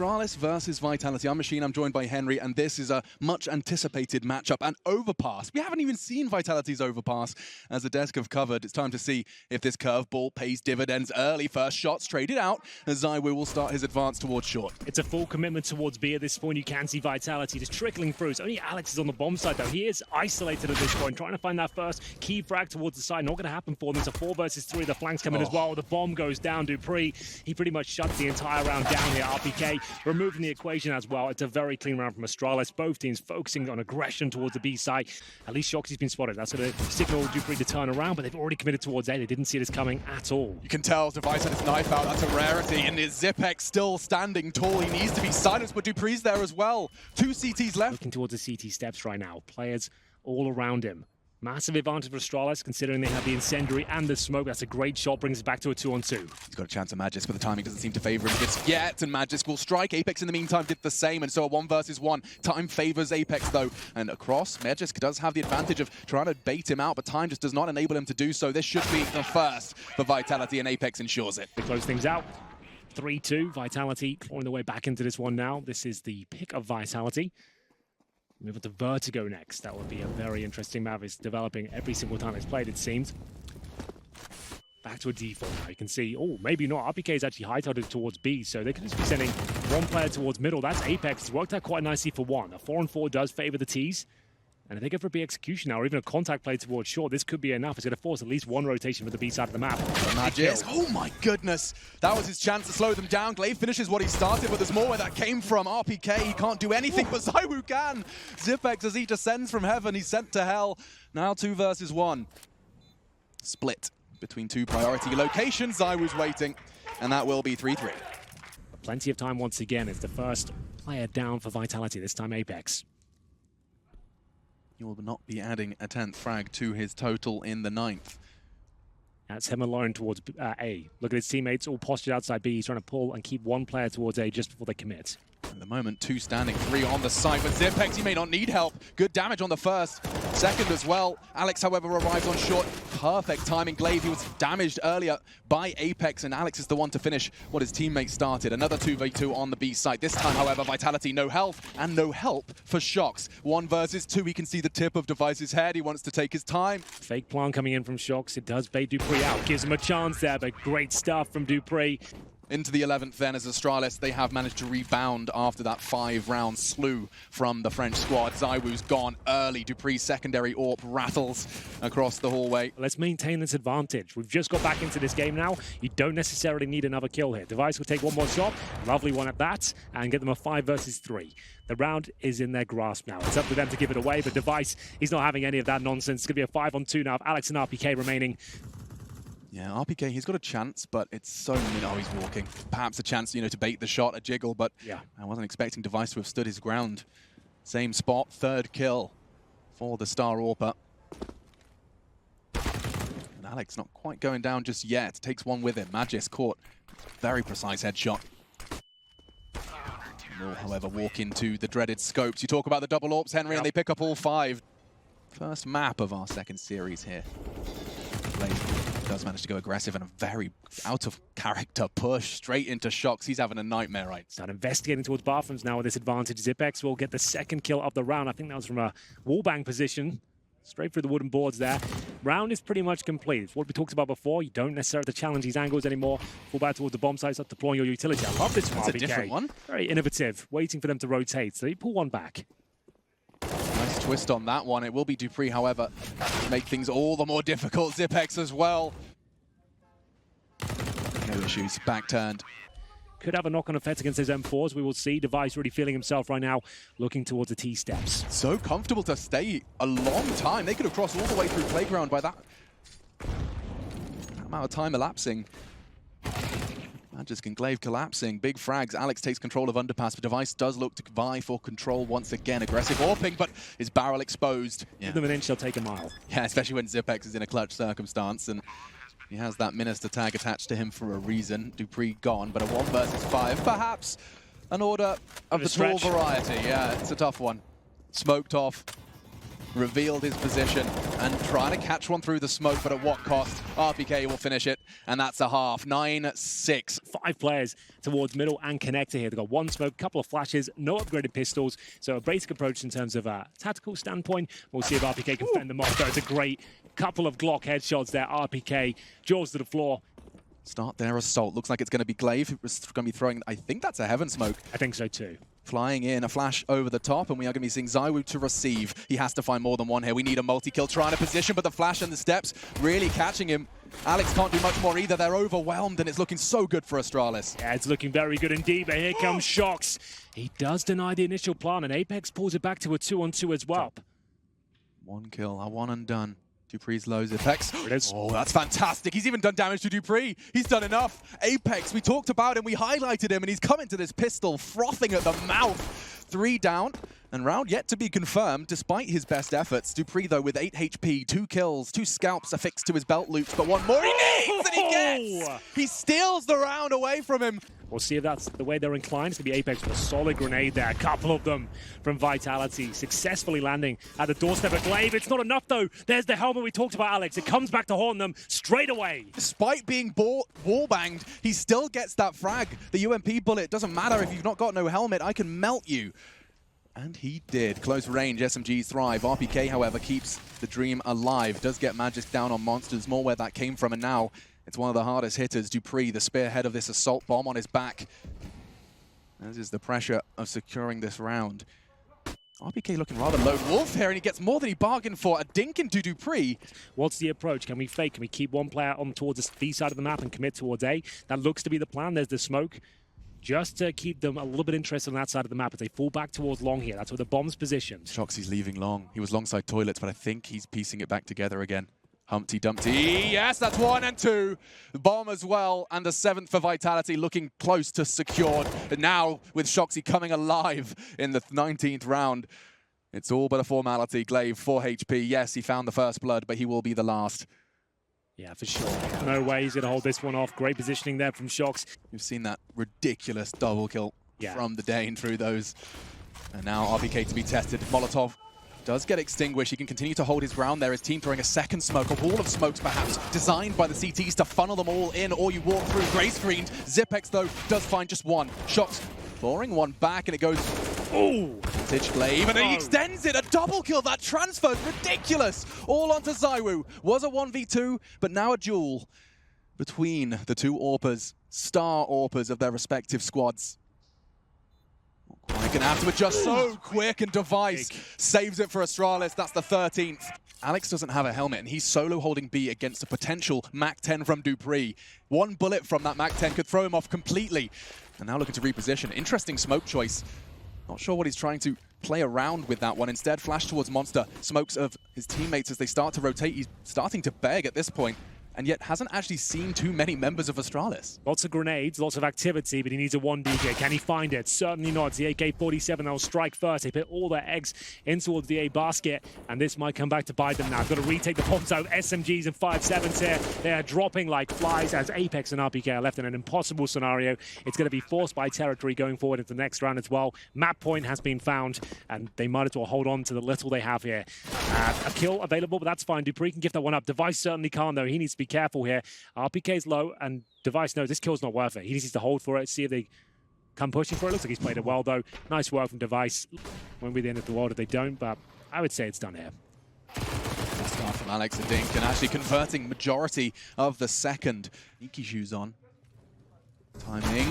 Astralis versus Vitality. I'm Machine, I'm joined by Henry, and this is a much anticipated matchup. And Overpass. We haven't even seen Vitality's Overpass as the desk have covered. It's time to see if this curveball pays dividends early. First shots traded out as Zaiwu will start his advance towards short. It's a full commitment towards B at this point. You can see Vitality just trickling through. It's only Alex is on the bomb side though. He is isolated at this point, trying to find that first key frag towards the side. Not going to happen for them. It's a 4 versus 3. The flanks come in as well. The bomb goes down. Dupree, he pretty much shuts the entire round down here. RPK removing the equation as well. It's a very clean round from Astralis. Both teams focusing on aggression towards the B side. At least Shoxy's been spotted. That's going to signal Dupree to turn around, but they've already committed towards A. They didn't see this coming at all. You can tell Device had his knife out. That's a rarity. And his Zipex still standing tall. He needs to be silenced, but Dupree's there as well. 2 CTs left. Looking towards the CT steps right now. Players all around him. Massive advantage for Astralis, considering they have the incendiary and the smoke. That's a great shot, brings it back to a 2-on-2. He's got a chance of Magisk, but the timing doesn't seem to favor him just yet, and Magisk will strike. Apex in the meantime did the same, and so a 1 versus 1. Time favors Apex though, and across, Magisk does have the advantage of trying to bait him out, but time just does not enable him to do so. This should be the first for Vitality, and Apex ensures it. They close things out. 3-2, Vitality clawing their way back into this one now. This is the pick of Vitality. Move on to Vertigo next. That would be a very interesting map. It's developing every single time it's played, it seems. Back to a default now. You can see, oh, maybe not. RPK is actually high-touted towards B, so they could just be sending one player towards middle. That's Apex. It's worked out quite nicely for one. A 4-on-4 does favor the Ts. And if they go for a B execution now, or even a contact play towards short, this could be enough. It's going to force at least one rotation for the B side of the map. Magisk. Oh my goodness. That was his chance to slow them down. Glaive finishes what he started, but there's more where that came from. RPK, he can't do anything, but Zaiwu can. Zipex, as he descends from heaven, he's sent to hell. Now 2 versus 1. Split between 2 priority locations. Zaiwu's waiting, and that will be 3-3. Plenty of time once again. It's the first player down for Vitality, this time Apex. He will not be adding a 10th frag to his total in the 9th. That's him alone towards A. Look at his teammates all postured outside B. He's trying to pull and keep one player towards A just before they commit. At the moment, 2 standing, 3 on the side. But Zipex, he may not need help. Good damage on the first. Second as well. Alex, however, arrives on short. Perfect timing. Glaive, he was damaged earlier by Apex, and Alex is the one to finish what his teammate started. Another 2v2 on the B side. This time, however, Vitality, no health and no help for Shox. 1 versus 2. He can see the tip of Device's head. He wants to take his time. Fake plan coming in from Shox. It does bait Dupree out. Gives him a chance there, but great stuff from Dupree. Into the 11th then as Astralis, they have managed to rebound after that 5-round slew from the French squad. Zaiwu's gone early. Dupree's secondary AWP rattles across the hallway. Let's maintain this advantage. We've just got back into this game now. You don't necessarily need another kill here. Device will take one more shot, lovely one at that, and get them a 5 versus 3. The round is in their grasp now. It's up to them to give it away, but Device, he's not having any of that nonsense. It's going to be a 5-on-2 now of Alex and RPK remaining. Yeah, RPK, he's got a chance, but it's so... Oh, he's walking. Perhaps a chance, you know, to bait the shot, a jiggle, but yeah, I wasn't expecting Device to have stood his ground. Same spot, 3rd kill for the Star AWPer. And Alex not quite going down just yet. Takes one with him. Magisk caught. Very precise headshot. Will, however, walk into the dreaded scopes. You talk about the double AWPs, Henry, and they pick up all 5. First map of our 2nd series here. Does manage to go aggressive and a very out-of-character push straight into Shox. He's having a nightmare, right? Start investigating towards bathrooms now with this advantage. Zipex will get the 2nd kill of the round. I think that was from a wallbang position. Straight through the wooden boards there. Round is pretty much complete. It's what we talked about before. You don't necessarily have to challenge these angles anymore. Fall back towards the bomb site, start deploying your utility. I love this from RPK. That's a different one. Very innovative. Waiting for them to rotate. So you pull one back. Nice twist on that one. It will be Dupree, however, to make things all the more difficult. Zipex as well. No issues. Back turned. Could have a knock-on effect against those M4s. We will see. Device really feeling himself right now, looking towards the T steps. So comfortable to stay a long time. They could have crossed all the way through Playground by that amount of time elapsing. Magisk and Glaive collapsing. Big frags. Alex takes control of Underpass, but Device does look to vie for control once again. Aggressive AWPing, but his barrel exposed. Yeah. Give them an inch, they'll take a mile. Yeah, especially when Zipex is in a clutch circumstance, and he has that Minister tag attached to him for a reason. Dupree gone, but a 1 versus 5. Perhaps an order of the tall variety. Yeah, it's a tough one. Smoked off. revealed his position and trying to catch one through the smoke, but at what cost? RPK will finish it, and that's a half. 9-6. 5 players towards middle and connector here. They've got one smoke, couple of flashes, no upgraded pistols, so a basic approach in terms of a tactical standpoint. We'll see if RPK can fend them off. Though it's a great couple of Glock headshots there. RPK jaws to the floor. Start their assault. Looks like it's going to be Glaive. It's going to be throwing, I think that's a Heaven smoke. I think so too. Flying in, a flash over the top, and we are going to be seeing ZywOo to receive. He has to find more than one here. We need a multi-kill trying to position, but the flash and the steps really catching him. Alex can't do much more either. They're overwhelmed, and it's looking so good for Astralis. Yeah, it's looking very good indeed, but here comes Shox. He does deny the initial plan, and Apex pulls it back to a 2-on-2 as well. One kill, a one and done. Dupree's low, Apex. It is. Oh, that's fantastic. He's even done damage to Dupree. He's done enough. Apex, we talked about him, we highlighted him, and he's come into this pistol frothing at the mouth. 3 down, and round yet to be confirmed, despite his best efforts. Dupree, though, with 8 HP, 2 kills, 2 scalps affixed to his belt loops, but one more he needs, and he gets! He steals the round away from him. We'll see if that's the way they're inclined. It's going to be Apex with a solid grenade there. A couple of them from Vitality, successfully landing at the doorstep of Glaive. It's not enough, though. There's the helmet we talked about, Alex. It comes back to haunt them straight away. Despite being wall-banged, he still gets that frag. The UMP bullet doesn't matter if you've not got no helmet. I can melt you. And he did. Close range, SMGs thrive. RPK, however, keeps the dream alive. Does get Magic down on monsters, more where that came from, and now it's one of the hardest hitters. Dupree, the spearhead of this assault bomb on his back. As is the pressure of securing this round. RPK looking rather lone wolf here, and he gets more than he bargained for. A dink into Dupree. What's the approach? Can we fake? Can we keep one player on towards the B side of the map and commit towards A? That looks to be the plan. There's the smoke. Just to keep them a little bit interested on that side of the map as they fall back towards long here. That's where the bomb's positioned. Shoxy's leaving long. He was longside toilets, but I think he's piecing it back together again. Humpty Dumpty. Yes, that's 1 and 2. The bomb as well, and the 7th for Vitality looking close to secured. And now, with Shoxy coming alive in the 19th round, it's all but a formality. Glaive, 4 HP. Yes, he found the first blood, but he will be the last. Yeah, for sure. No way he's going to hold this one off. Great positioning there from Shox. We've seen that ridiculous double kill from the Dane through those. And now RPK to be tested. Molotov does get extinguished. He can continue to hold his ground there. His team throwing a second smoke, a wall of smokes perhaps, designed by the CTs to funnel them all in, or you walk through gray screened. Zipex, though, does find just one. Shox clawing one back, and it goes... Ooh! Vintage Glaive, and he extends it! A double kill! That transfer's ridiculous! All onto ZywOo. Was a 1v2, but now a duel between the two AWPers, star AWPers of their respective squads. Quite gonna have to adjust so quick, and Device saves it for Astralis. That's the 13th. Alex doesn't have a helmet, and he's solo holding B against a potential MAC-10 from Dupree. One bullet from that MAC-10 could throw him off completely. And now looking to reposition. Interesting smoke choice. Not sure what he's trying to play around with that one. Instead, flash towards Monster. Smokes of his teammates as they start to rotate. He's starting to beg at this point, and yet hasn't actually seen too many members of Astralis. Lots of grenades, lots of activity, but he needs a 1DJ. Can he find it? Certainly not. It's the AK-47 that will strike first. They put all their eggs in towards the A basket, and this might come back to bite them now. Got to retake the bombs out. SMGs and 5.7s here. They are dropping like flies as Apex and RPK are left in an impossible scenario. It's going to be forced by territory going forward into the next round as well. Map point has been found, and they might as well hold on to the little they have here. A kill available, but that's fine. Dupree can give that one up. Device certainly can't, though. He needs to be careful here. RPK's low, and Device knows this kill's not worth it. He needs to hold for it, see if they come pushing for it. Looks like he's played it well, though. Nice work from Device. Won't be the end of the world if they don't, but I would say it's done here. Good start from Alex and Dink, and actually converting majority of the second. Sneaky shoes on. Timing,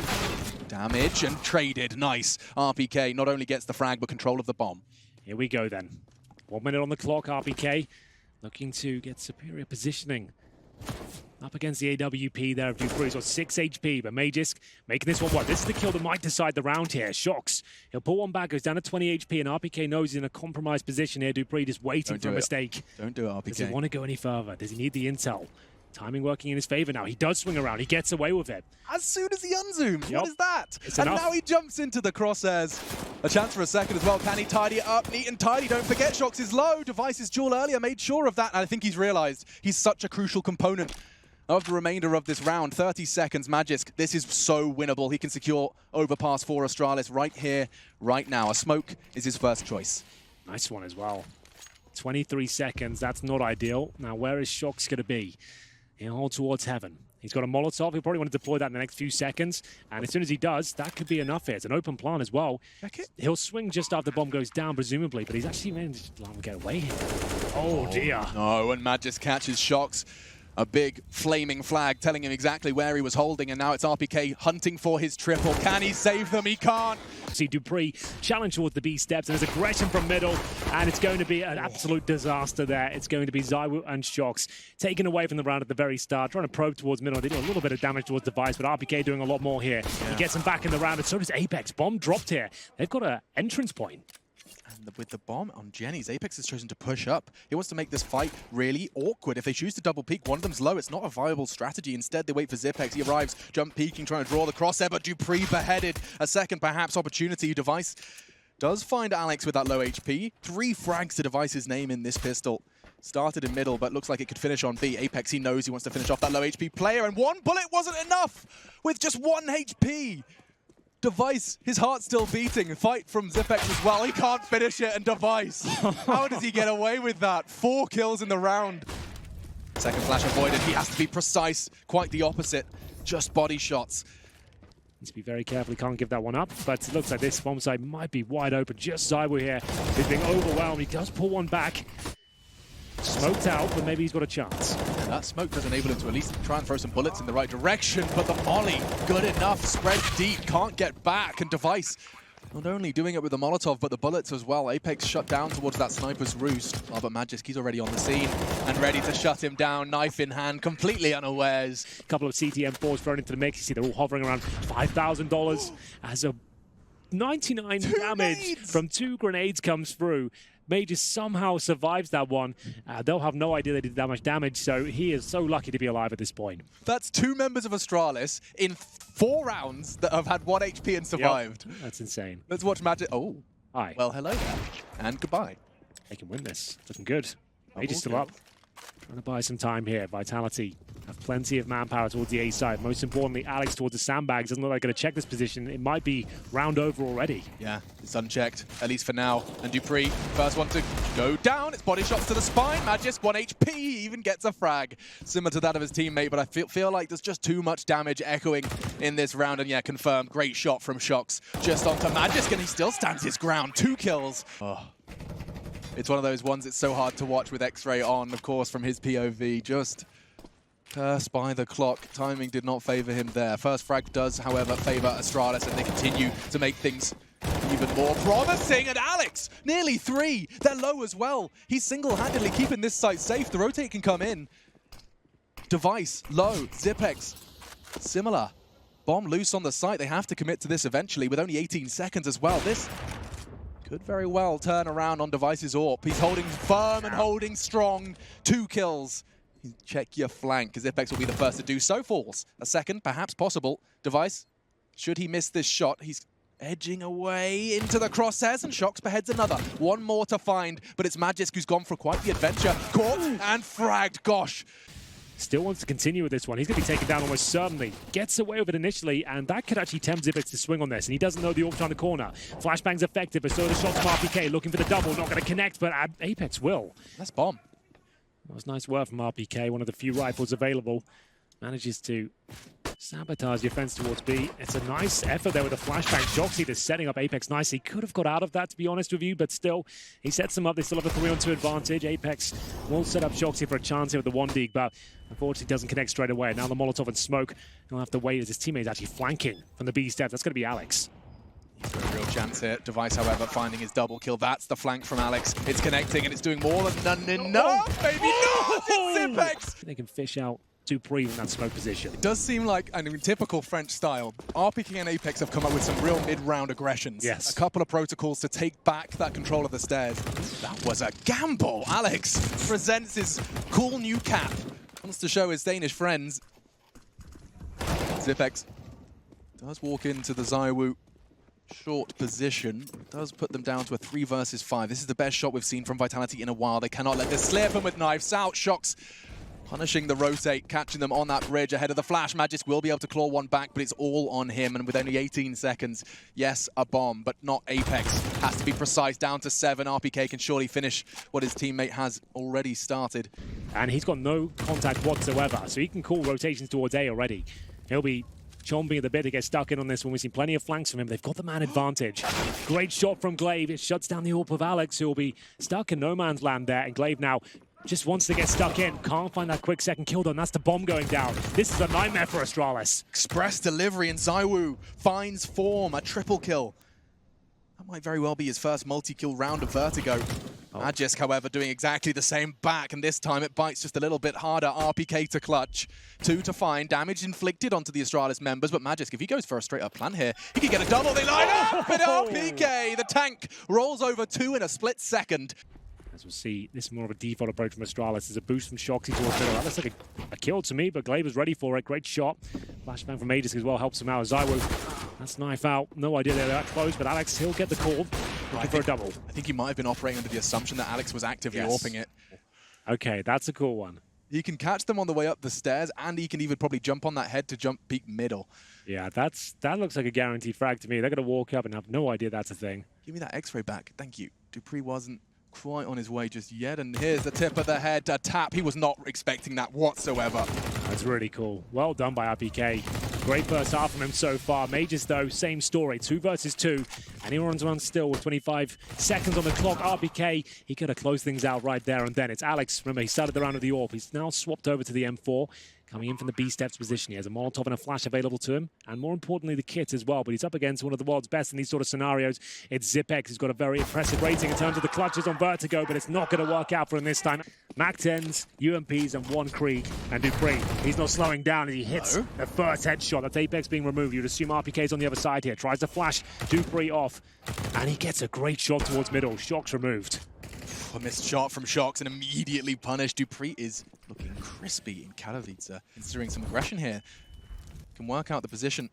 damage, and traded. Nice. RPK not only gets the frag, but control of the bomb. Here we go, then. 1 minute on the clock. RPK looking to get superior positioning. Up against the AWP there of Dupree. He's got 6 HP, but Magisk making this one work. This is the kill that might decide the round here. Shox. He'll pull one back, goes down to 20 HP, and RPK knows he's in a compromised position here. Dupree just waiting for a mistake. Don't do it, RPK. Does he want to go any further? Does he need the intel? Timing working in his favor now. He does swing around. He gets away with it. As soon as he unzooms, what is that? It's and enough. Now he jumps into the crosshairs. A chance for a second as well. Can he tidy it up? Neat and tidy. Don't forget, Shox is low. Device's duel earlier made sure of that. And I think he's realized he's such a crucial component of the remainder of this round. 30 seconds, Magisk. This is so winnable. He can secure Overpass for Astralis right here, right now. A smoke is his first choice. Nice one as well. 23 seconds, that's not ideal. Now, where is Shox going to be? He'll hold towards heaven. He's got a Molotov. He'll probably want to deploy that in the next few seconds. And as soon as he does, that could be enough here. It's an open plan as well. He'll swing just after the bomb goes down, presumably, but he's actually managed to get away here. Oh, dear. No, and Magis catches Shox. A big flaming flag telling him exactly where he was holding, and now it's RPK hunting for his triple. Can he save them? He can't. See dupreeh challenge towards the B steps, and there's aggression from middle, and it's going to be an absolute disaster there. It's going to be ZywOo and Shox taken away from the round at the very start, trying to probe towards middle. They do a little bit of damage towards Device, but RPK doing a lot more here. He gets him back in the round, and so does Apex. Bomb dropped here. They've got an entrance point. And with the bomb on Jenny's, Apex has chosen to push up. He wants to make this fight really awkward. If they choose to double peek, one of them's low. It's not a viable strategy. Instead, they wait for Zipex. He arrives, jump peeking, trying to draw the crosshair, but dupreeh beheaded. A second, perhaps, opportunity. Device does find Alex with that low HP. 3 frags to Device's name in this pistol. Started in middle, but looks like it could finish on B. Apex, he knows he wants to finish off that low HP player, and one bullet wasn't enough with just 1 HP. Device, his heart's still beating. Fight from Zipex as well. He can't finish it, and Device, how does he get away with that? 4 kills in the round. Second flash avoided. He has to be precise. Quite the opposite. Just body shots. Needs to be very careful. He can't give that one up, but it looks like this bomb side might be wide open. Just ZywOo here. He's being overwhelmed. He does pull one back. Smoked out, but maybe he's got a chance. And that smoke does enable him to at least try and throw some bullets in the right direction, but the molly, good enough, spread deep, can't get back, and Device not only doing it with the Molotov, but the bullets as well. Apex shut down towards that sniper's roost. Oh, but Magisk, he's already on the scene and ready to shut him down, knife in hand, completely unawares. A couple of CTM4s thrown into the mix. You see they're all hovering around $5,000 as a 99 damage from 2 grenades comes through. Major somehow survives that one. They'll have no idea they did that much damage, so he is so lucky to be alive at this point. That's 2 members of Astralis in 4 rounds that have had 1 HP and survived. Yep, that's insane. Let's watch Magic. Oh, hi. Well, hello there. And goodbye. They can win this. Looking good. Major's still up. Trying to buy some time here. Vitality have plenty of manpower towards the A side. Most importantly, Alex towards the sandbags. Doesn't look like going to check this position. It might be round over already. Yeah, it's unchecked, at least for now. And dupreeh, first one to go down. It's body shots to the spine. Magisk, 1 HP, even gets a frag. Similar to that of his teammate, but I feel like there's just too much damage echoing in this round. And yeah, confirmed. Great shot from Shox. Just onto Magisk, and he still stands his ground. 2 kills. Oh. It's one of those ones it's so hard to watch with X-Ray on, of course, from his POV. Just cursed by the clock. Timing did not favor him there. First frag does, however, favor Astralis, and they continue to make things even more promising. And Alex, nearly 3. They're low as well. He's single-handedly keeping this site safe. The rotate can come in. Device, low. Zipex, similar. Bomb loose on the site. They have to commit to this eventually with only 18 seconds as well. This could very well turn around on Device's AWP. He's holding firm and holding strong. 2 kills. Check your flank, because Apex will be the first to do so. Falls. A second, perhaps possible. Device, should he miss this shot, he's edging away into the crosshairs, and Shox beheads another. 1 more to find, but it's Magisk who's gone for quite the adventure. Caught and fragged. Gosh. Still wants to continue with this one. He's going to be taken down almost certainly. Gets away with it initially, and that could actually tempt Zipex to swing on this, and he doesn't know the AWP on the corner. Flashbang's effective, but so the shots from RPK. Looking for the double, not going to connect, but Apex will. That's bomb. That was nice work from RPK, one of the few rifles available. Manages to sabotage the offense towards B. It's a nice effort there with a flashbang. Shoxy just setting up Apex nicely. Could have got out of that, to be honest with you, but still, he sets them up. They still have a 3-on-2 advantage. Apex will set up Shoxy for a chance here with the 1-dig, but unfortunately doesn't connect straight away. Now the Molotov and smoke. He'll have to wait as his teammate's actually flanking from the B step. That's going to be Alex. He's got a real chance here. Device, however, finding his double kill. That's the flank from Alex. It's connecting, and it's doing more than enough. Maybe not. It's Zipex. They can fish out dupreeh in that smoke position. It does seem like, and in typical French style, RPK and Apex have come up with some real mid-round aggressions. Yes. A couple of protocols to take back that control of the stairs. That was a gamble. Alex presents his cool new cap. Wants to show his Danish friends. Zipex does walk into the ZywOo short position. Does put them down to a 3 versus 5. This is the best shot we've seen from Vitality in a while. They cannot let this slip, and with knives out, Shox Punishing the rotate, catching them on that bridge ahead of the flash. Magisk will be able to claw one back, but it's all on him. And with only 18 seconds, yes, a bomb, but not Apex. Has to be precise, down to 7. RPK can surely finish what his teammate has already started. And he's got no contact whatsoever, so he can call rotations towards A already. He'll be chomping at the bit to get stuck in on this one. We've seen plenty of flanks from him. They've got the man advantage. Great shot from Glaive. It shuts down the AWP of Alex, who will be stuck in no man's land there. And Glaive now just wants to get stuck in. Can't find that quick second kill though, and that's the bomb going down. This is a nightmare for Astralis. Express delivery, and ZywOo finds form, a triple kill. That might very well be his first multi-kill round of Vertigo. Magisk, however, doing exactly the same back, and this time it bites just a little bit harder. RPK to clutch. 2 to find. Damage inflicted onto the Astralis members, but Magisk, if he goes for a straight-up plant here, he can get a double. They line up, but RPK, the tank, rolls over 2 in a split second. As we'll see, this is more of a default approach from Astralis. There's a boost from Shoxy towards middle. That looks like a kill to me, but Glaive is ready for it. Great shot. Flashbang from Magisk as well helps him out. ZywOo, that's knife out. No idea they're that close, but Alex, he'll get the call. Looking for a double. I think he might have been operating under the assumption that Alex was actively AWPing it. Okay, that's a cool one. He can catch them on the way up the stairs, and he can even probably jump on that head to jump peak middle. Yeah, that looks like a guaranteed frag to me. They're going to walk up and have no idea that's a thing. Give me that X-ray back. Thank you. Dupree wasn't quite on his way just yet, and here's the tip of the head, a tap. He was not expecting that whatsoever. That's really cool. Well done by RPK. Great first half from him so far. Majors, though, same story. 2 versus 2, and he runs around still with 25 seconds on the clock. RPK, he could have closed things out right there and then. It's Alex. Remember, he started the round with the AWP. He's now swapped over to the M4. Coming in from the B steps position. He has a Molotov and a flash available to him, and more importantly, the kit as well. But he's up against one of the world's best in these sort of scenarios. It's Zipex, who's got a very impressive rating in terms of the clutches on Vertigo, but it's not going to work out for him this time. Mac-10s, UMPs, and 1 Krieg. And Dupree, he's not slowing down as he hits the first headshot. That's Apex being removed. You'd assume RPK's on the other side here. Tries to flash Dupree off, and he gets a great shot towards middle. Shock's removed. A missed shot from Shox and immediately punished. Dupree is looking crispy in Katowice, considering some aggression here. Can work out the position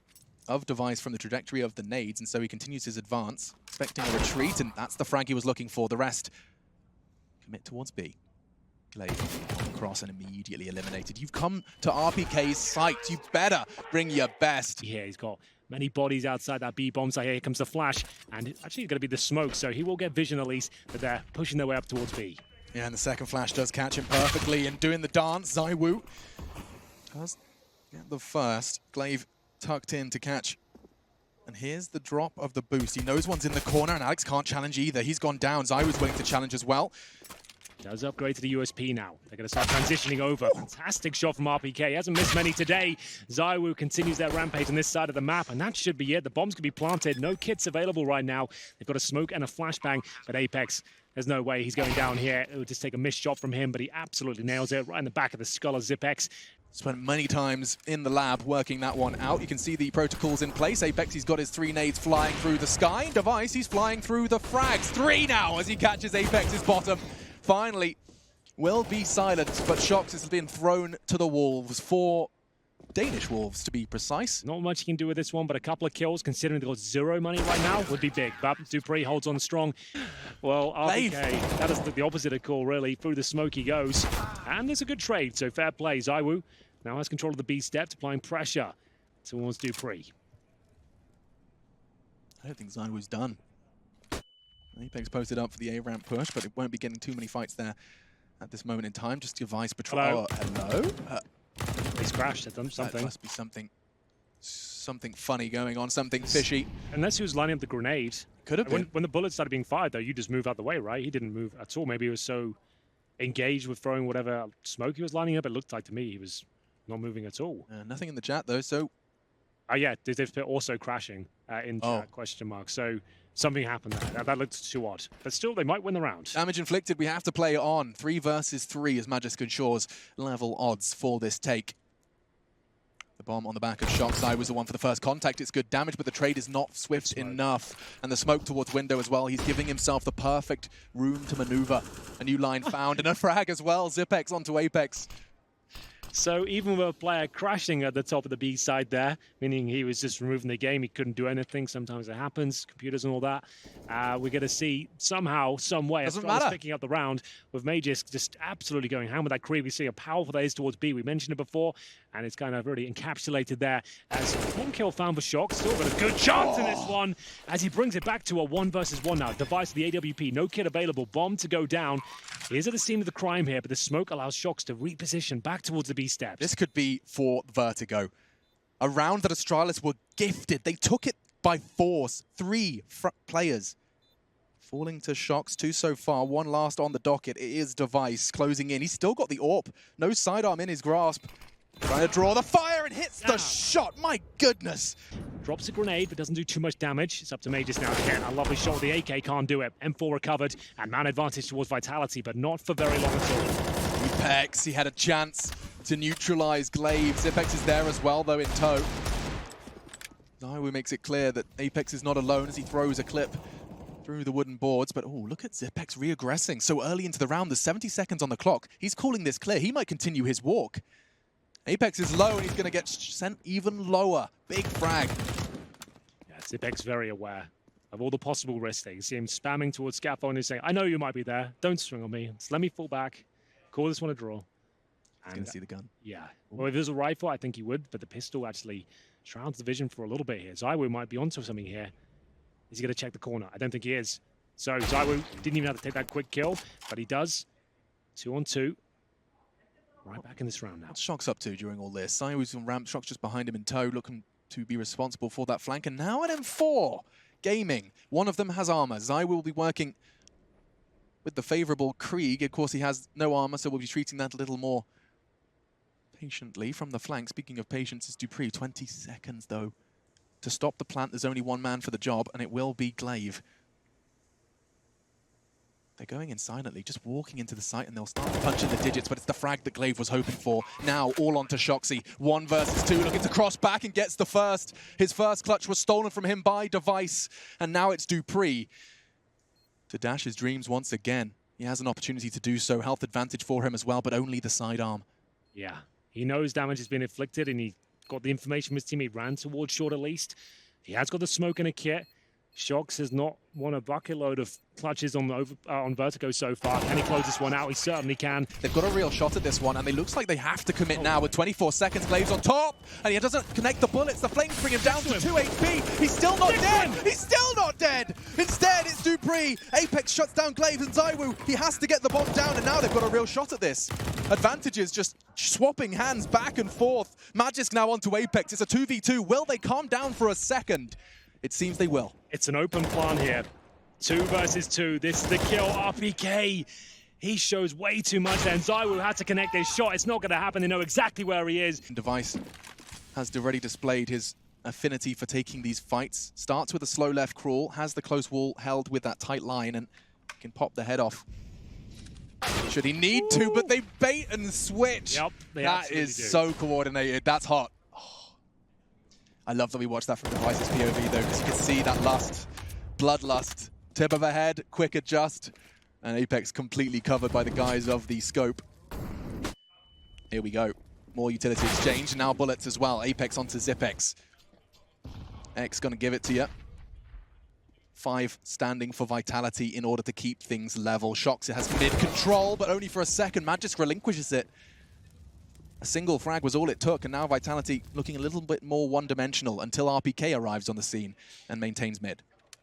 of Device from the trajectory of the nades, and so he continues his advance, expecting a retreat, and that's the frag he was looking for. The rest commit towards B. Glaive across and immediately eliminated. You've come to RPK's site. You better bring your best. Yeah, he's got many bodies outside that B bomb site. Here comes the flash, and it's actually going to be the smoke, so he will get vision at least, but they're pushing their way up towards B. Yeah, and the second flash does catch him perfectly, and doing the dance, ZywOo does get the first. Glaive tucked in to catch. And here's the drop of the boost. He knows one's in the corner, and Alex can't challenge either. He's gone down. ZywOo's willing to challenge as well. Does upgrade to the USP now. They're going to start transitioning over. Fantastic shot from RPK. He hasn't missed many today. ZywOo continues their rampage on this side of the map, and that should be it. The bombs can be planted. No kits available right now. They've got a smoke and a flashbang, but Apex, there's no way he's going down here. It would just take a missed shot from him, but he absolutely nails it right in the back of the skull of Zipex. Spent many times in the lab working that one out. You can see the protocols in place. Apex, he's got his 3 nades flying through the sky. Device, he's flying through the frags. 3 now as he catches Apex's bottom. Finally, will be silenced, but Shox has been thrown to the wolves. 4 Danish wolves, to be precise. Not much you can do with this one, but a couple of kills, considering they've got 0 money right now, would be big. But Dupree holds on strong. Well, RPK, that is the opposite of cool, really. Through the smoke he goes. And there's a good trade, so fair play. ZywOo now has control of the B steps, applying pressure towards Dupree. I don't think ZywOo's done. Apex posted up for the A-ramp push, but it won't be getting too many fights there at this moment in time. Just Device patrol. Hello? He's crashed. They've done something. That must be something funny going on, something fishy. Unless he was lining up the grenade. Could have been. When the bullets started being fired, though, you just move out the way, right? He didn't move at all. Maybe he was so engaged with throwing whatever smoke he was lining up. It looked like to me he was not moving at all. Nothing in the chat, though, so... Oh, yeah, they've put also crashing in chat, question mark. So something happened there. That looked too odd. But still, they might win the round. Damage inflicted, we have to play on. 3 versus 3 as Magisk ensures level odds for this take. The bomb on the back of Shox was the one for the first contact. It's good damage, but the trade is not swift enough. And the smoke towards window as well. He's giving himself the perfect room to maneuver. A new line found and a frag as well. Zipex onto Apex. So even with a player crashing at the top of the B side there, meaning he was just removing the game, he couldn't do anything. Sometimes it happens, computers and all that. We're going to see somehow, some way, Astralis picking up the round with Magisk just absolutely going ham with that creep. We see a powerful that is towards B. We mentioned it before, and it's kind of really encapsulated there as one kill found for Shock. Still got a good chance in this one as he brings it back to a 1 versus 1 now. Device the AWP, no kit available, bomb to go down. He is at the scene of the crime here, but the smoke allows Shocks to reposition back towards the B steps. This could be for Vertigo. A round that Astralis were gifted. They took it by force. 3 players falling to Shocks. 2 so far. 1 last on the docket. It is Device closing in. He's still got the AWP. No sidearm in his grasp. Trying to draw the fire and hits the shot. My goodness. Drops a grenade, but doesn't do too much damage. It's up to Magisk now again. A lovely shot. The AK can't do it. M4 recovered, and man advantage towards Vitality, but not for very long at all. Apex, he had a chance to neutralize Glaive. Zipex is there as well, though, in tow. Zywoo makes it clear that Apex is not alone as he throws a clip through the wooden boards. But, oh, look at Zipex re-aggressing so early into the round. There's 70 seconds on the clock. He's calling this clear. He might continue his walk. Apex is low, and he's going to get sent even lower. Big frag. Yeah, Zipex very aware of all the possible risks there. You see him spamming towards Scaffold and he's saying, I know you might be there. Don't swing on me. Just let me fall back. Call this one a draw. He's going to see the gun. Yeah. Well, if there's a rifle, I think he would, but the pistol actually shrouds the vision for a little bit here. Zywoo might be onto something here. Is he going to check the corner? I don't think he is. So Zywoo didn't even have to take that quick kill, but he does. 2 on 2. Right back in this round now. What's Shock's up to during all this? Zywoo's on ramp, Shock's just behind him in tow, looking to be responsible for that flank. And now at M4, gaming. One of them has armor. Zywoo will be working with the favorable Krieg. Of course, he has no armor, so we'll be treating that a little more patiently from the flank. Speaking of patience, is Dupree. 20 seconds, though, to stop the plant. There's only one man for the job, and it will be Glaive. They're going in silently, just walking into the site, and they'll start punching the digits, but it's the frag that Glaive was hoping for. Now, all onto Shoxy. 1 versus 2, looking to cross back and gets the first. His first clutch was stolen from him by Device, and now it's Dupree to dash his dreams once again. He has an opportunity to do so. Health advantage for him as well, but only the sidearm. Yeah, he knows damage has been inflicted, and he got the information from his teammate, ran towards short at least. He has got the smoke and a kit. Shox has not won a bucket load of clutches on Vertigo so far. Can he close this one out? He certainly can. They've got a real shot at this one, and it looks like they have to commit now with 24 seconds. Glaive's on top, and he doesn't connect the bullets. The flames bring him down to 2 HP. He's still not dead. He's still not dead. Instead, it's Dupree. Apex shuts down Glaive and Zywoo. He has to get the bomb down, and now they've got a real shot at this. Advantages just swapping hands back and forth. Magisk now onto Apex. It's a 2v2. Will they calm down for a second? It seems they will. It's an open plan here. 2 versus 2. This is the kill. RPK. He shows way too much there. And Zywoo had to connect his shot. It's not going to happen. They know exactly where he is. Device has already displayed his affinity for taking these fights. Starts with a slow left crawl, has the close wall held with that tight line, and can pop the head off should he need to, but they bait and switch. Yep, that is so coordinated. That's hot. I love that we watched that from Device's POV, though, because you can see that lust, bloodlust, tip of a head, quick adjust, and Apex completely covered by the guys of the scope. Here we go. More utility exchange, now bullets as well. Apex onto Zipex. X gonna give it to you. 5 standing for Vitality in order to keep things level. Shox has mid-control, but only for a second. Magisk relinquishes it. A single frag was all it took, and now Vitality looking a little bit more one-dimensional until RPK arrives on the scene and maintains mid.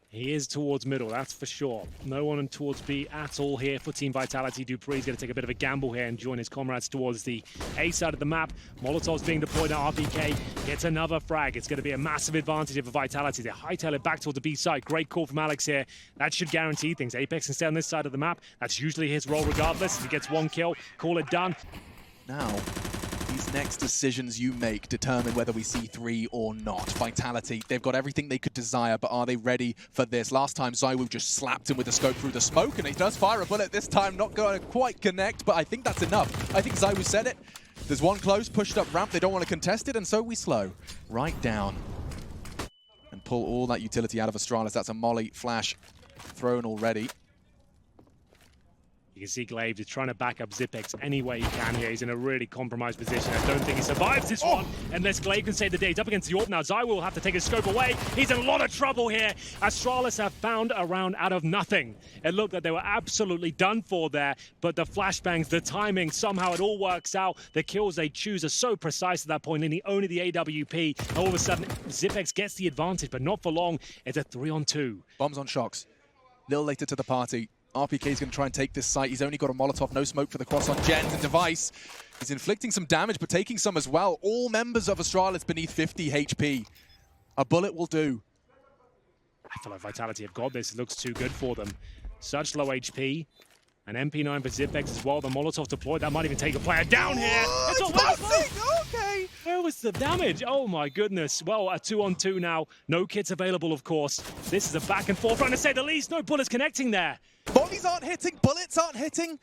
He is towards middle, that's for sure. No one towards B at all here for Team Vitality. Dupree's going to take a bit of a gamble here and join his comrades towards the A side of the map. Molotov's being deployed now. RPK gets another frag. It's going to be a massive advantage for Vitality. They hightail it back towards the B side. Great call from Alex here. That should guarantee things. Apex can stay on this side of the map. That's usually his role regardless. If he gets 1 kill, call it done. Now, these next decisions you make determine whether we see 3 or not. Vitality, they've got everything they could desire, but are they ready for this? Last time, Zywoo just slapped him with the scope through the smoke, and he does fire a bullet this time, not going to quite connect, but I think that's enough. I think Zywoo said it. There's one close, pushed up ramp, they don't want to contest it, and so we slow. Right down. And pull all that utility out of Astralis. That's a molly flash thrown already. You can see Glaive is trying to back up Zipex any way he can here. He's in a really compromised position. I don't think he survives this one unless Glaive can save the day. He's up against the AWP now. Zai will have to take his scope away. He's in a lot of trouble here. Astralis have found a round out of nothing. It looked like they were absolutely done for there, but the flashbangs, the timing, somehow it all works out. The kills they choose are so precise at that point, leading only the AWP. All of a sudden, Zipex gets the advantage, but not for long. It's a 3-on-2. Bombs on Shox. Little later to the party. RPK is going to try and take this site. He's only got a Molotov, no smoke for the cross on Jens and Device. He's inflicting some damage, but taking some as well. All members of Astralis beneath 50 HP. A bullet will do. I feel like Vitality have got this. It looks too good for them. Such low HP. An MP9 for Zipex as well. The Molotov deployed. That might even take a player down here. It's bouncing! Okay. Where was the damage? Oh my goodness. Well, a 2-on-2 now. No kits available, of course. This is a back and forth, trying to say the least. No bullets connecting there. Bodies aren't hitting, bullets aren't hitting.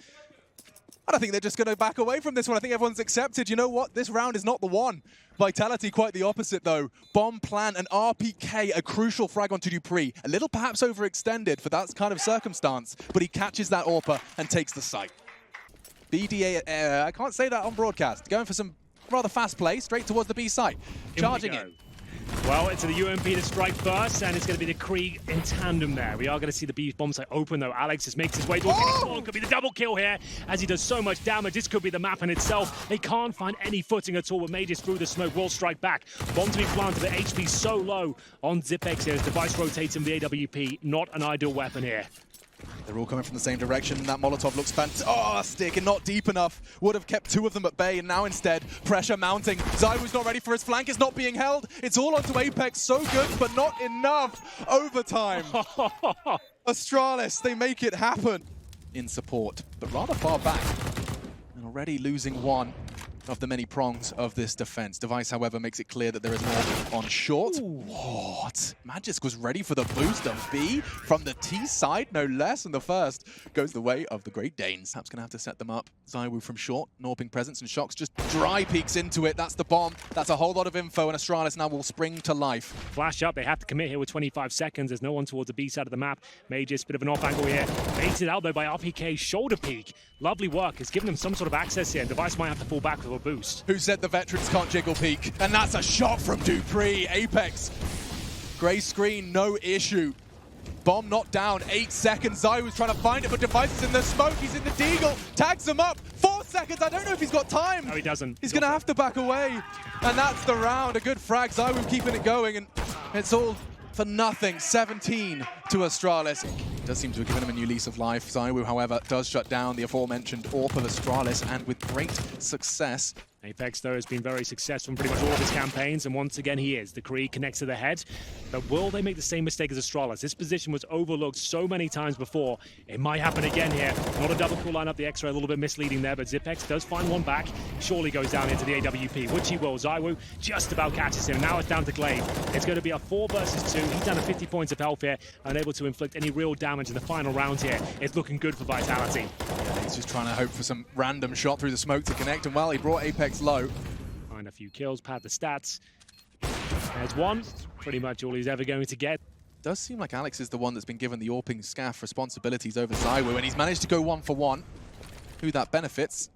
I don't think they're just going to back away from this one. I think everyone's accepted. You know what? This round is not the one. Vitality quite the opposite, though. Bomb plant and RPK, a crucial frag onto Dupree. A little perhaps overextended for that kind of circumstance, but he catches that AWPer and takes the site. BDA, I can't say that on broadcast. Going for some rather fast play, straight towards the B site. Charging it. Well, it's the UMP to strike first, and it's going to be the Krieg in tandem there. We are going to see the B bomb site open, though. Alex just makes his way towards it. Could be the double kill here, as he does so much damage. This could be the map in itself. They can't find any footing at all, but Mages through the smoke will strike back. Bomb to be planted, but HP so low on Zipex here as Device rotates him the AWP. Not an ideal weapon here. They're all coming from the same direction. That Molotov looks fantastic and not deep enough. Would have kept two of them at bay, and now instead, pressure mounting. Zywoo's not ready for his flank. It's not being held. It's all onto Apex. So good, but not enough. Overtime. Astralis, they make it happen. In support, but rather far back. And already losing one of the many prongs of this defense. Device, however, makes it clear that there is more on short. What? Magisk was ready for the boost of B from the T side, no less. And the first goes the way of the Great Danes. Sap's going to have to set them up. Zywoo from short, Norping presence, and Shox just dry peeks into it. That's the bomb. That's a whole lot of info, and Astralis now will spring to life. Flash up. They have to commit here with 25 seconds. There's no one towards the B side of the map. Mages, bit of an off angle here. Baited out, though, by RPK. Shoulder peek. Lovely work. It's given them some sort of access here, and Device might have to fall back with a boost. Who said the veterans can't jiggle peek? And that's a shot from Dupree. Apex. Grey screen, no issue. Bomb not down, 8 seconds. Zywoo's trying to find it, but Device is in the smoke. He's in the deagle. Tags him up. 4 seconds. I don't know if he's got time. No, he doesn't. He's going to have to back away. And that's the round. A good frag. Zywoo keeping it going, and it's all for nothing. 17 to Astralis. Does seem to have given him a new lease of life. Zywoo, however, does shut down the aforementioned AWP of Astralis, and with great success. Apex, though, has been very successful in pretty much all of his campaigns, and once again he is. The Krieg connects to the head, but will they make the same mistake as Astralis? This position was overlooked so many times before. It might happen again here. Not a double cool lineup, the X-ray a little bit misleading there, but Zipex does find one back. Surely goes down into the AWP, which he will. Zywoo just about catches him. Now it's down to Glaive. It's going to be a 4 versus 2. He's down to 50 points of health here, unable to inflict any real damage in the final round here. It's looking good for Vitality. Yeah, he's just trying to hope for some random shot through the smoke to connect, and well, he brought Apex low. Find a few kills, pad the stats. There's one. Pretty much all he's ever going to get. Does seem like Alex is the one that's been given the AWPing scaff responsibilities over Zywoo, and he's managed to go 1 for 1. Who that benefits?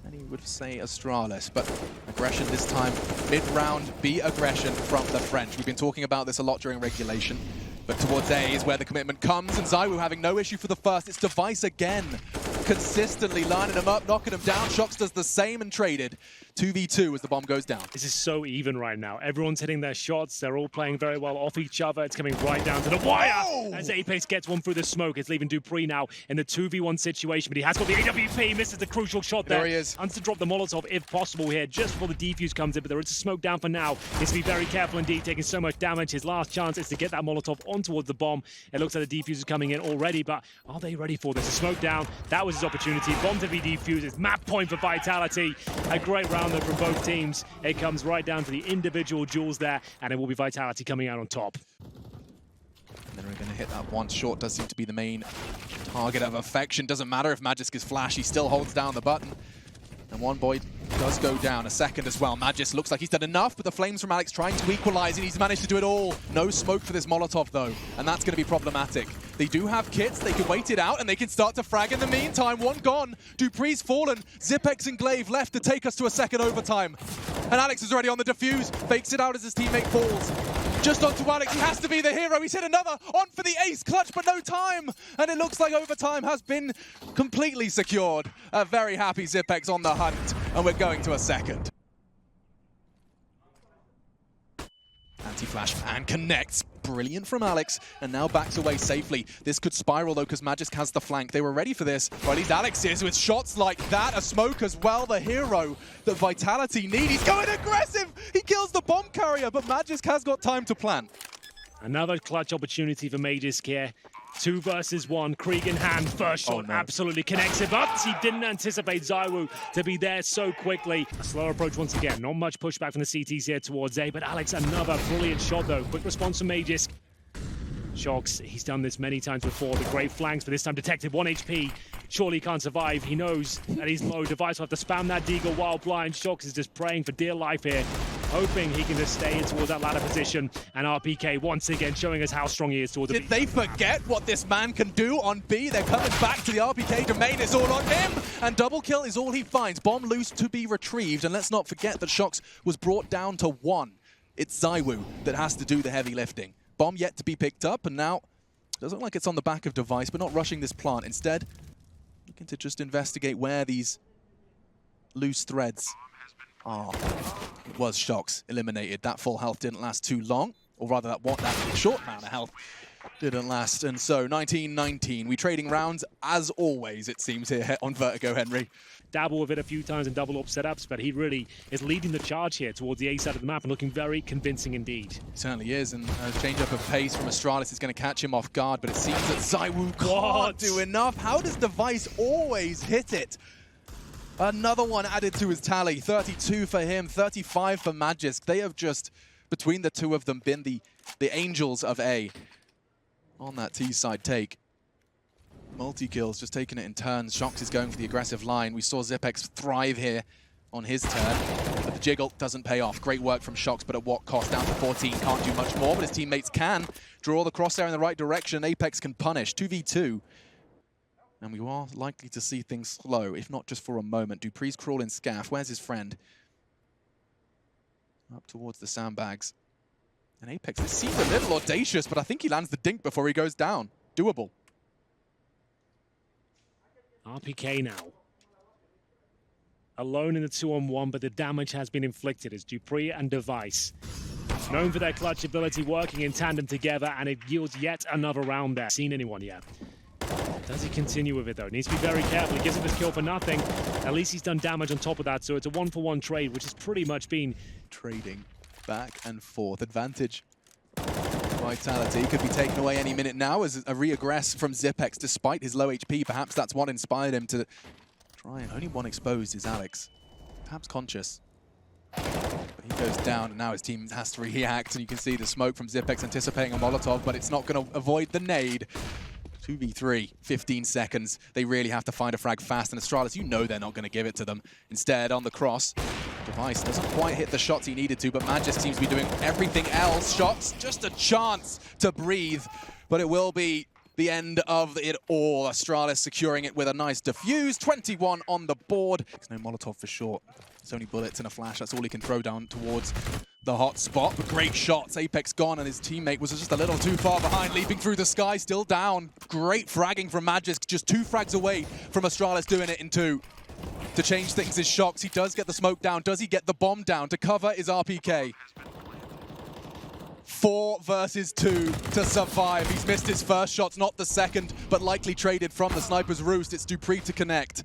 And he would say Astralis, but aggression this time. Mid-round, B aggression from the French. We've been talking about this a lot during regulation. But towards A is where the commitment comes, and Zywoo having no issue for the first. It's Device again, consistently lining him up, knocking him down. Shox does the same and traded. 2v2 as the bomb goes down. This is so even right now. Everyone's hitting their shots. They're all playing very well off each other. It's coming right down to the wire as Apex gets one through the smoke. It's leaving Dupree now in the 2v1 situation, but he has got the AWP. Misses the crucial shot there. There he is. Wants to drop the Molotov if possible here, just before the defuse comes in, but there is a smoke down for now. Needs to be very careful indeed, taking so much damage. His last chance is to get that Molotov on towards the bomb. It looks like the defuse is coming in already, but are they ready for this? A smoke down. That was his opportunity. Bomb to be defused. It's map point for Vitality. A great round though from both teams. It comes right down to the individual duels there, and it will be Vitality coming out on top. And then we're going to hit that one. Short does seem to be the main target of affection. Doesn't matter if Magisk is flash, he still holds down the button. And one boy does go down. A second as well. Magis looks like he's done enough, but the flames from Alex trying to equalize, and he's managed to do it all. No smoke for this Molotov, though, and that's going to be problematic. They do have kits. They can wait it out, and they can start to frag in the meantime. One gone. Dupree's fallen. Zipex and Glaive left to take us to a second overtime. And Alex is already on the defuse. Fakes it out as his teammate falls. Just onto Alex. He has to be the hero. He's hit another. On for the ace. Clutch, but no time. And it looks like overtime has been completely secured. A very happy Zipex on the hunt. And we're going to a second. Anti-flash and connects. Brilliant from Alex, and now backs away safely. This could spiral though, because Magisk has the flank. They were ready for this, or at least Alex is, with shots like that. A smoke as well, the hero that Vitality need. He's going aggressive! He kills the bomb carrier, but Magisk has got time to plan. Another clutch opportunity for Magisk here. 2 versus 1, Krieg in hand. First shot absolutely connects it, but he didn't anticipate ZywOo to be there so quickly. A slower approach once again. Not much pushback from the CTs here towards A, but Alex, another brilliant shot though. Quick response from Magisk. Shox, he's done this many times before. The great flanks, but this time detected. 1 HP. Surely he can't survive. He knows that he's low. Device will have to spam that Deagle while blind. Shox is just praying for dear life here, hoping he can just stay in towards that ladder position. And RPK once again showing us how strong he is towards the Did they forget what this man can do on B? They're coming back to the RPK domain. It's all on him. And double kill is all he finds. Bomb loose to be retrieved. And let's not forget that Shox was brought down to 1. It's ZywOo that has to do the heavy lifting. Bomb yet to be picked up, and now it doesn't look like it's on the back of Device, but not rushing this plant. Instead, looking to just investigate where these loose threads are. It was Shox eliminated. That full health didn't last too long, or rather that short amount of health didn't last. And so 19-19, we trading rounds as always, it seems, here on Vertigo, Henry. Dabble with it a few times in double up setups, but he really is leading the charge here towards the A side of the map and looking very convincing indeed. He certainly is, and a change up of pace from Astralis is going to catch him off guard, but it seems that ZywOo can't do enough. How does Device always hit it? Another one added to his tally. 32 for him, 35 for Magisk. They have just, between the two of them, been the angels of A on that T side take. Multi-kills, just taking it in turns. Shox is going for the aggressive line. We saw Zipex thrive here on his turn, but the jiggle doesn't pay off. Great work from Shox, but at what cost? Down to 14, can't do much more, but his teammates can draw the crosshair in the right direction. Apex can punish. 2v2. And we are likely to see things slow, if not just for a moment. Dupree's crawling scaff. Where's his friend? Up towards the sandbags. And Apex, this seems a little audacious, but I think he lands the dink before he goes down. Doable. RPK now. Alone in the 2-on-1, but the damage has been inflicted as Dupree and Device, known for their clutch ability, working in tandem together, and it yields yet another round there. Seen anyone yet? Does he continue with it though? Needs to be very careful. He gives him his kill for nothing. At least he's done damage on top of that, so it's a 1-for-1 trade, which has pretty much been trading back and forth. Advantage. Vitality could be taken away any minute now as a re-aggress from Zipex despite his low HP. Perhaps that's what inspired him to try, and only one exposed is Alex. Perhaps conscious. But he goes down, and now his team has to react, and you can see the smoke from Zipex anticipating a Molotov, but it's not going to avoid the nade. 2v3, 15 seconds. They really have to find a frag fast, and Astralis, you know they're not going to give it to them. Instead, on the cross, Device doesn't quite hit the shots he needed to, but Magisk seems to be doing everything else. Shots, just a chance to breathe, but it will be the end of it all. Astralis securing it with a nice defuse. 21 on the board. There's no Molotov for short. It's only bullets and a flash. That's all he can throw down towards the hot spot. But great shots. Apex gone, and his teammate was just a little too far behind, leaping through the sky, still down. Great fragging from Magisk, just 2 frags away from Astralis doing it in 2. To change things is Shox. He does get the smoke down. Does he get the bomb down? To cover is RPK. 4 versus 2 to survive. He's missed his first shots, not the second, but likely traded from the sniper's roost. It's Dupree to connect.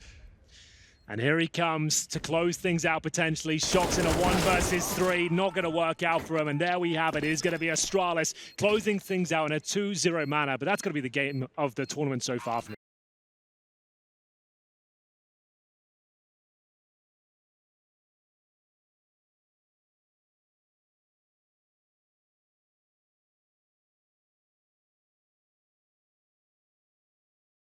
And here he comes to close things out potentially. Shox in a 1 versus 3. Not going to work out for him. And there we have it. It is going to be Astralis closing things out in a 2-0 manner. But that's going to be the game of the tournament so far for me.